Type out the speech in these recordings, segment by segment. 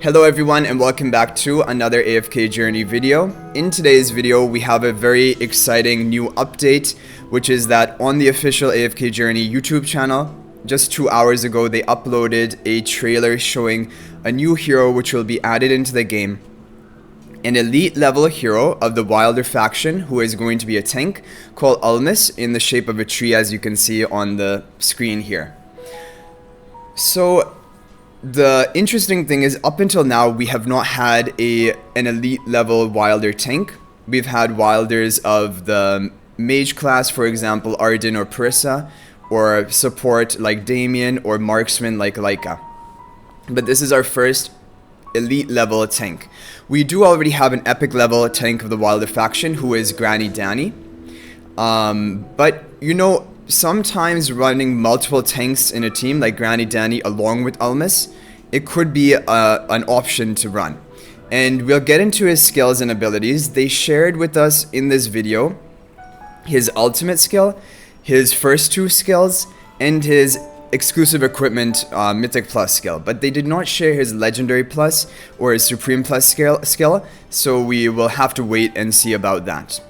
Hello everyone and welcome back to another AFK journey video. In today's video we have a very exciting new update, which is that on the official AFK journey YouTube channel, just 2 hours ago they uploaded a trailer showing a new hero which will be added into the game. An elite level hero of the Wilder faction who is going to be a tank called Ulmus in the shape of a tree, as you can see on the screen here. So the interesting thing is, up until now we have not had an elite level Wilder tank. We've had Wilders of the mage class, for example Arden or Parissa, or support like Damien, or marksman like Laika. But this is our first elite level tank. We do already have an epic level tank of the Wilder faction who is Granny Danny. But you know, sometimes running multiple tanks in a team like Granny Danny along with Almus, it could be an option to run. And we'll get into his skills and abilities. They shared with us in this video his ultimate skill, his first two skills, and his exclusive equipment Mythic plus skill, but they did not share his legendary plus or his supreme plus skill, so we will have to wait and see about that.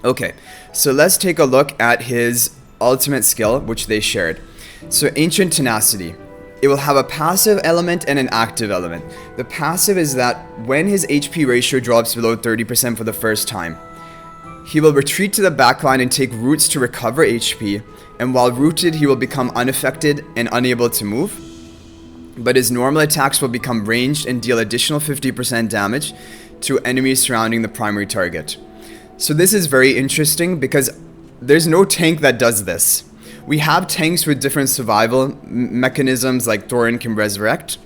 Okay, so let's take a look at his ultimate skill which they shared. So Ancient Tenacity, it will have a passive element and an active element. The passive is that when his HP ratio drops below 30% for the first time, he will retreat to the backline and take roots to recover HP, and while rooted he will become unaffected and unable to move, but his normal attacks will become ranged and deal additional 50% damage to enemies surrounding the primary target. So this is very interesting because there's no tank that does this. We have tanks with different survival mechanisms, like Thorin can resurrect,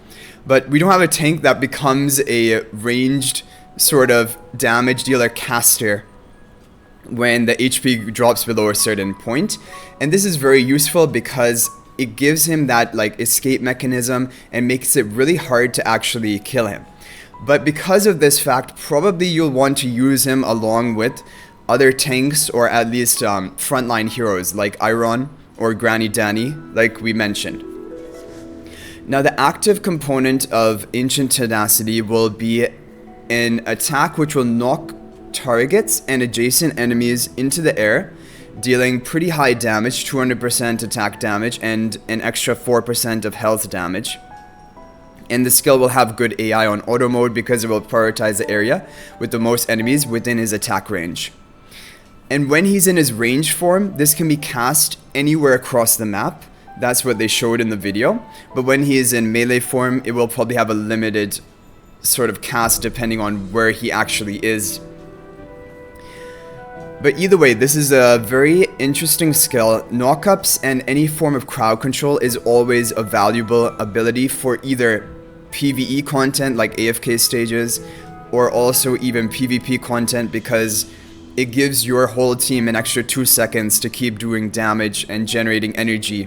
but we don't have a tank that becomes a ranged sort of damage dealer caster when the HP drops below a certain point. And this is very useful because it gives him that like escape mechanism and makes it really hard to actually kill him. But because of this fact, probably you'll want to use him along with other tanks, or at least frontline heroes like Iron or Granny Danny, like we mentioned. Now the active component of Ancient Tenacity will be an attack which will knock targets and adjacent enemies into the air, dealing pretty high damage, 200% attack damage and an extra 4% of health damage. And the skill will have good AI on auto mode because it will prioritize the area with the most enemies within his attack range. And when he's in his range form, this can be cast anywhere across the map. That's what they showed in the video. But when he is in melee form, it will probably have a limited sort of cast depending on where he actually is. But either way, this is a very interesting skill. Knockups and any form of crowd control is always a valuable ability for either PvE content like AFK stages, or also even PvP content, because it gives your whole team an extra 2 seconds to keep doing damage and generating energy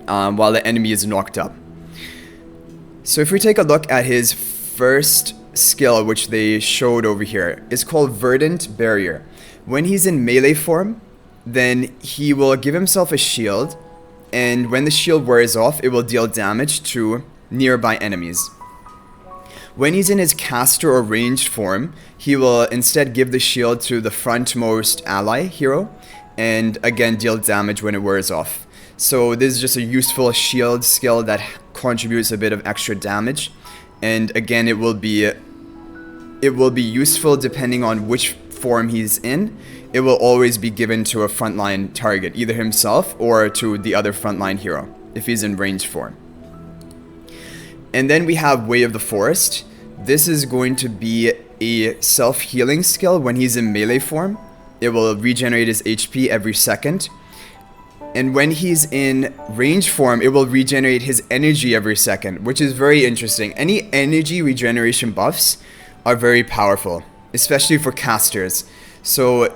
while the enemy is knocked up. So if we take a look at his first skill, which they showed over here, is called Verdant Barrier. When he's in melee form, then he will give himself a shield, and when the shield wears off, it will deal damage to nearby enemies. When he's in his caster or ranged form, he will instead give the shield to the frontmost ally hero, and again deal damage when it wears off. So this is just a useful shield skill that contributes a bit of extra damage, and again it will be useful depending on which form he's in. It will always be given to a frontline target, either himself or to the other frontline hero if he's in ranged form. And then we have Way of the Forest. This is going to be a self-healing skill when he's in melee form. It will regenerate his HP every second. And when he's in range form, it will regenerate his energy every second, which is very interesting. Any energy regeneration buffs are very powerful, especially for casters. So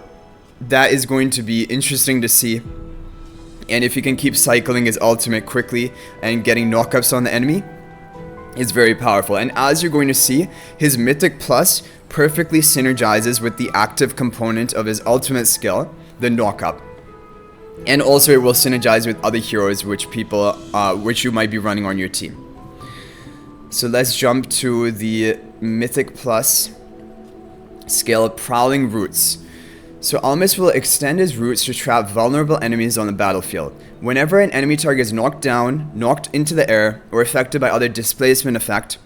that is going to be interesting to see. And if he can keep cycling his ultimate quickly and getting knockups on the enemy, it's very powerful. And as you're going to see, his Mythic plus perfectly synergizes with the active component of his ultimate skill, the knockup. And also it will synergize with other heroes which you might be running on your team. So let's jump to the Mythic Plus skill, Prowling Roots. So Almus will extend his roots to trap vulnerable enemies on the battlefield. Whenever an enemy target is knocked down, knocked into the air, or affected by other displacement effect,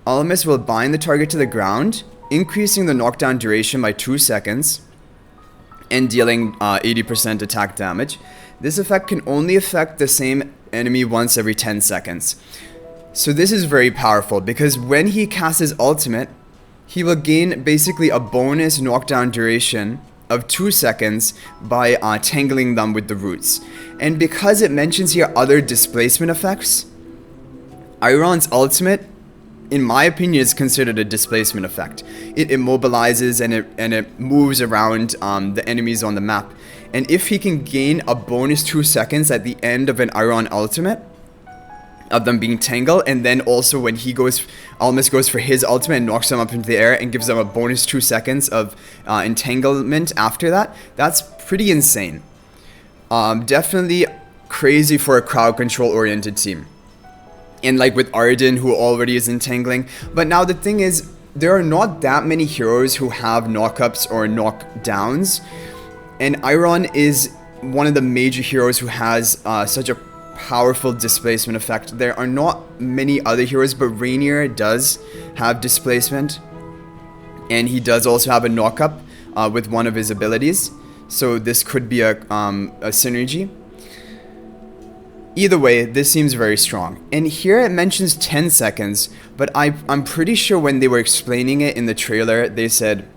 Almus will bind the target to the ground, increasing the knockdown duration by 2 seconds and dealing 80% attack damage. This effect can only affect the same enemy once every 10 seconds. So this is very powerful because when he casts his ultimate, he will gain basically a bonus knockdown duration of 2 seconds by tangling them with the roots. And because it mentions here other displacement effects, Iron's ultimate, in my opinion, is considered a displacement effect. It immobilizes and it moves around the enemies on the map. And if he can gain a bonus 2 seconds at the end of an Iron ultimate, of them being tangled, and then also when he goes, Almus goes for his ultimate and knocks them up into the air and gives them a bonus 2 seconds of entanglement after that, that's pretty insane. Definitely crazy for a crowd control oriented team. And like with Arden, who already is entangling. But now the thing is, there are not that many heroes who have knockups or knockdowns. And Iron is one of the major heroes who has such a powerful displacement effect. There are not many other heroes, but Rainier does have displacement, and he does also have a knockup with one of his abilities, so this could be a synergy. Either way, this seems very strong. And here it mentions 10 seconds, but I'm pretty sure when they were explaining it in the trailer, they said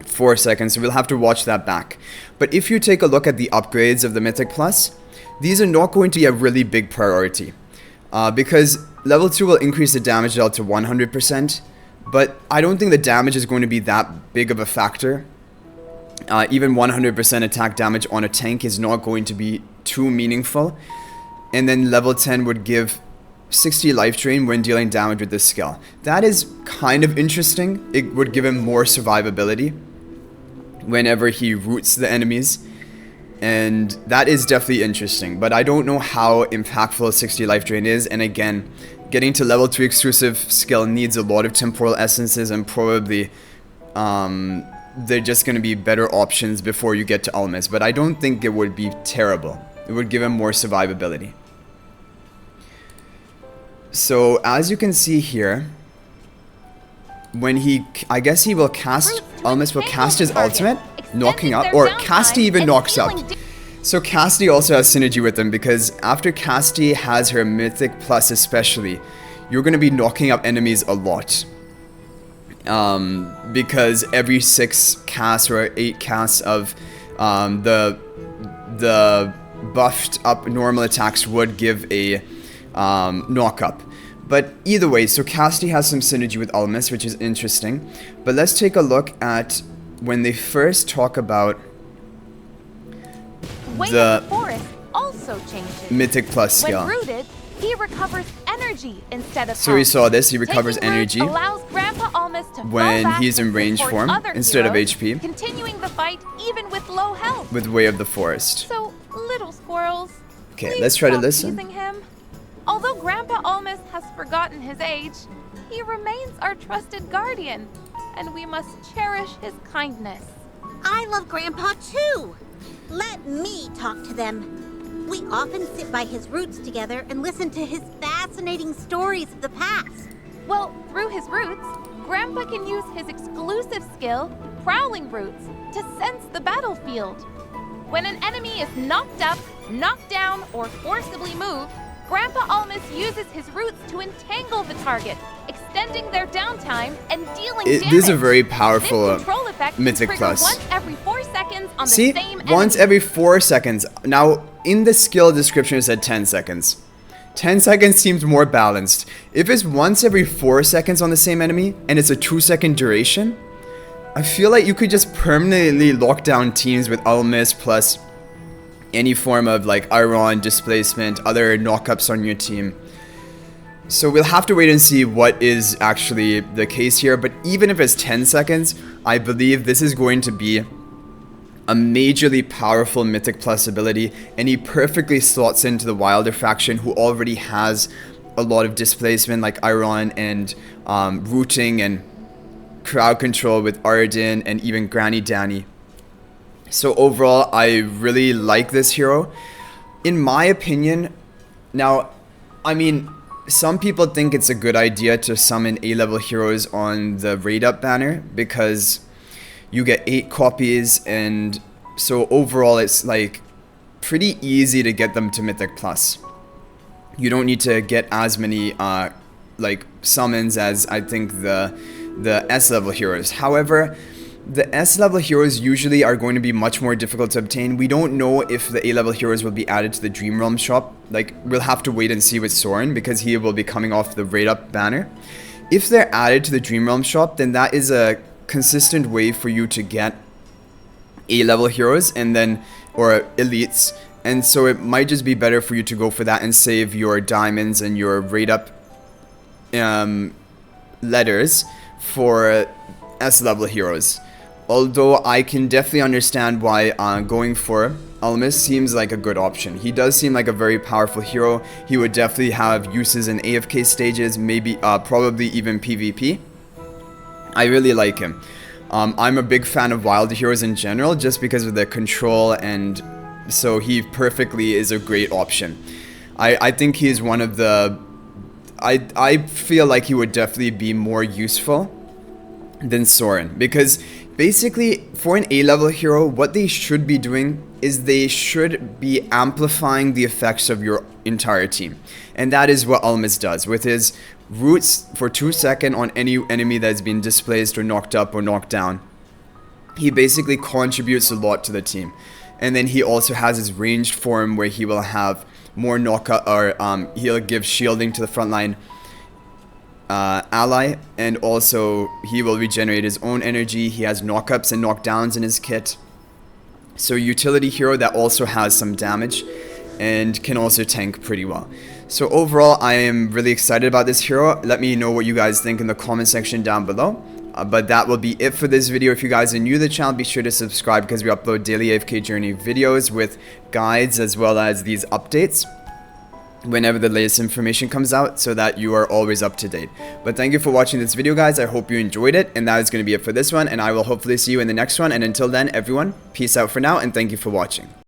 4 seconds, so we'll have to watch that back. But if you take a look at the upgrades of the Mythic Plus, these are not going to be a really big priority, because level 2 will increase the damage dealt to 100%, but I don't think the damage is going to be that big of a factor. Even 100% attack damage on a tank is not going to be too meaningful. And then level 10 would give 60 life drain when dealing damage with this skill. That is kind of interesting. It would give him more survivability whenever he roots the enemies. And that is definitely interesting, but I don't know how impactful 60 life drain is. And again, getting to level 3 exclusive skill needs a lot of temporal essences, and probably they're just going to be better options before you get to Ulmus. But I don't think it would be terrible. It would give him more survivability. So as you can see here, when I guess he will cast, Almus will cast his ultimate, knocking up, or Casti even knocks up. So Casti also has synergy with him, because after Casti has her Mythic Plus especially, you're going to be knocking up enemies a lot. Because every 6 casts or 8 casts of the buffed up normal attacks would give a knock up. But either way, so Casti has some synergy with Ulmus, which is interesting. But let's take a look at when they first talk about the forest also changes. Mythic Plus skill. When rooted, he recovers energy instead of So we saw this, he recovers energy allows Grandpa Almus to when he's in range form instead of HP, continuing the fight even with low health. with Way of the Forest. So, little squirrels, Okay, let's try to listen. teasing him. Although Grandpa Almus has forgotten his age, he remains our trusted guardian, and we must cherish his kindness. I love Grandpa too. Let me talk to them. We often sit by his roots together and listen to his fascinating stories of the past. Well, through his roots, Grandpa can use his exclusive skill, Prowling Roots, to sense the battlefield. When an enemy is knocked up, knocked down, or forcibly moved, Grandpa Almus uses his roots to entangle the target, extending their downtime and dealing damage. This is a very powerful This control effect Mythic can Plus. once every 4 seconds on See, the same once enemy. every 4 seconds. Now, in the skill description it said 10 seconds. 10 seconds seems more balanced. If it's once every 4 seconds on the same enemy, and it's a 2-second duration, I feel like you could just permanently lock down teams with Almus plus any form of like Iron, displacement, other knockups on your team. So we'll have to wait and see what is actually the case here, but even if it's 10 seconds, I believe this is going to be a majorly powerful Mythic Plus ability, and he perfectly slots into the Wilder faction, who already has a lot of displacement like Iron and rooting and crowd control with Arden and even Granny Danny. So overall, I really like this hero. In my opinion, now, I mean, some people think it's a good idea to summon A-level heroes on the raid up banner because you get 8 copies, and so overall it's like pretty easy to get them to Mythic Plus. You don't need to get as many like summons as I think the S-level heroes. However, the S-level heroes usually are going to be much more difficult to obtain. We don't know if the A-level heroes will be added to the Dream Realm shop. Like, we'll have to wait and see with Soren because he will be coming off the raid up banner. If they're added to the Dream Realm shop, then that is a consistent way for you to get A-level heroes and then, or elites. And so it might just be better for you to go for that and save your diamonds and your raid up letters for S-level heroes. Although I can definitely understand why going for Ulmus seems like a good option. He does seem like a very powerful hero. He would definitely have uses in AFK stages, maybe probably even PvP. I really like him. I'm a big fan of wild heroes in general just because of their control, and so he perfectly is a great option. I think he is one of the... I feel like he would definitely be more useful than Soren, because basically for an A-level hero, what they should be doing is they should be amplifying the effects of your entire team, and that is what Almus does with his roots for 2 seconds on any enemy that's been displaced or knocked up or knocked down. He basically contributes a lot to the team. And then he also has his ranged form where he will have more knockout, or he'll give shielding to the frontline ally, and also he will regenerate his own energy. He has knockups and knockdowns in his kit. So utility hero that also has some damage and can also tank pretty well. So overall, I am really excited about this hero. Let me know what you guys think in the comment section down below. But that will be it for this video. If you guys are new to the channel, be sure to subscribe because we upload daily AFK journey videos with guides as well as these updates whenever the latest information comes out, so that you are always up to date. But thank you for watching this video, guys. I hope you enjoyed it, and that is going to be it for this one, and I will hopefully see you in the next one. And until then, everyone, peace out for now, and thank you for watching.